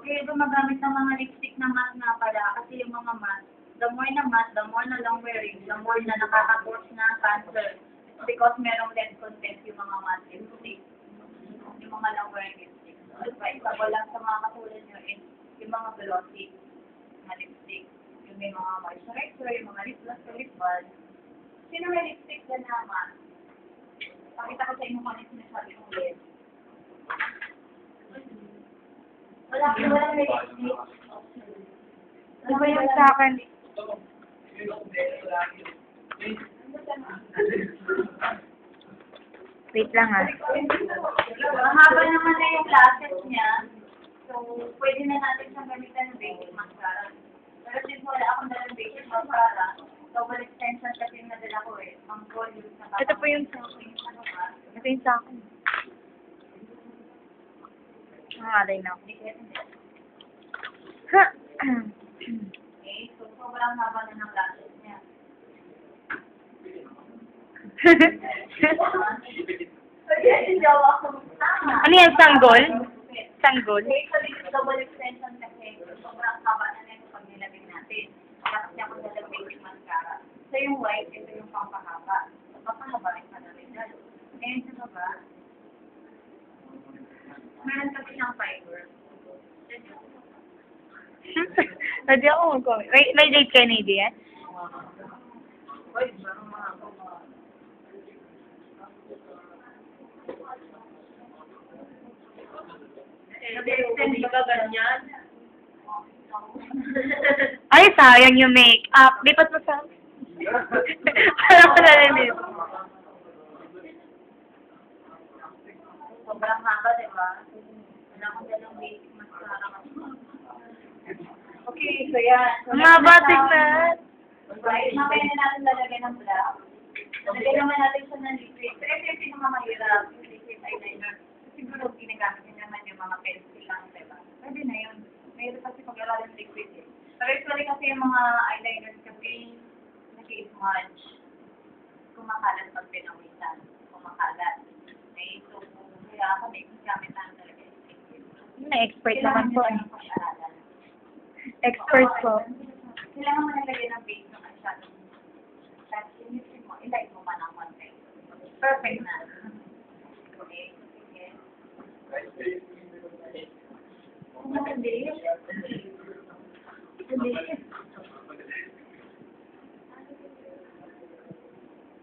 Huwag kayo gumagamit ng mga lipstick na matte nga pala. Kasi yung mga matte, the more na matte, the more na long wearing, the more na nakaka-cause na cancer. It's because merong lead content yung mga matte lipstick. Yung mga long wearing lipstick. That's why, isa lang sa mga katulad nyo is yung mga glossy na lipstick. Yung may mga moisturizer, yung mga lip gloss, lip balm. Sino may lipstick na naman? Pakita ko sa inyo kung ano yung sinasabi kong lead. Walang lipstick. Ano ba yung sa akin? Wait lang ah. Mahaba naman na yung classes niya. So, pwede na natin siyang gamitan ng basic mascara. Pero since wala akong dalang basic mascara, double extension kasi yung nadala ko eh. Ang volume sa Ito po yung sa akin. Ito yung sa akin. Nangalay na ako. Ha! Okay, so sobrang haba na ng classes niya. Ano yan? Sanggol? Sanggol? Okay, so this is double extension kasi sobrang haba na nito pag nilagay natin. Kaya kasi ako dalang basic mascara. So yung white, ito yung pampahaba. So papahaba rin pa na rin dyan. Ngayon sa baba, meron kasi siyang fiber. Hindi ako mag-comment. May date kayo na yan? Uy, parang mga hindi ka ganyan. Ay, sayang yung make-up. Lipat mo sa akin. Parang ko na rin dito. Sobrang haba, di ba? Wala akong dalang basic mascara. Okay, so yan. So, Mga batik na. right, mamaya na natin lalagyan ng black. Lalagyan naman natin siya ng liquid. So, ito yung pinakamahirap, yung liquid eyeliner. Siguro ginagamit niyo naman yung mga pencil lang, di ba? Pwede na yun. Mayroon kasi pag-aralan ng liquid eh. Pero usually kasi yung mga eyeliners kasi nag-i-smudge. Kumakalat pag pinawisan. Kumakalat. Okay, so kaya kami gamit natin talaga yung liquid. Na-expert naman po eh. Pag-aralan. Expert po. Kailangan mo nalagay ng base ng eyeshadow. Tapos inisip mo, ilike mo pa ng konti. Perfect na. Okay? Sige. Hindi. Hindi.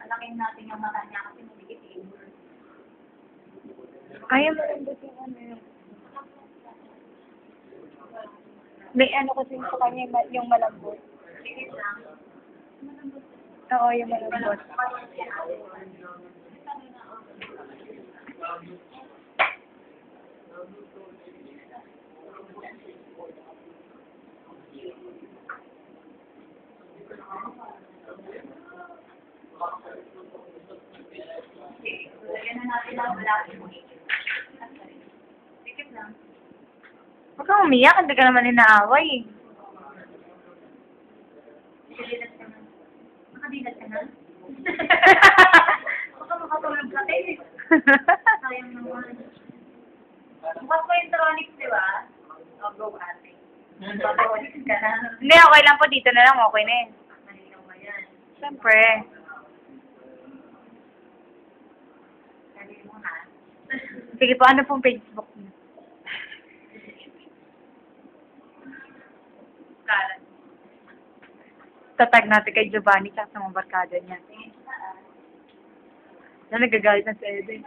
Alakin natin yung mata niya kasi maligit eh. Ayaw mo rin dito yung ano yun. May ano kasi sa kanya yung malambot. Sige lang. Oo, yung malambot. Okay. Lagyan na natin ang black. Sikip lang. Huwag kang umiyak, hindi ka naman inaaway. Nakadilat ka na. Nakadilat ka na? Baka makatulog ka eh. Sayang naman. Bukas ko yung tronics, di ba? O, go ate. Patronics ka na. Hindi, okay lang po. Dito na lang, okay na yun. Malinaw ba yan? Siyempre. Sabi mo ha. Sige po, ano pong Facebook niyo? Kalat. Tatag natin kay Giovanni tsaka sa mga barkada niya. Tingin sa taas. Na nagagalit na sa Eden.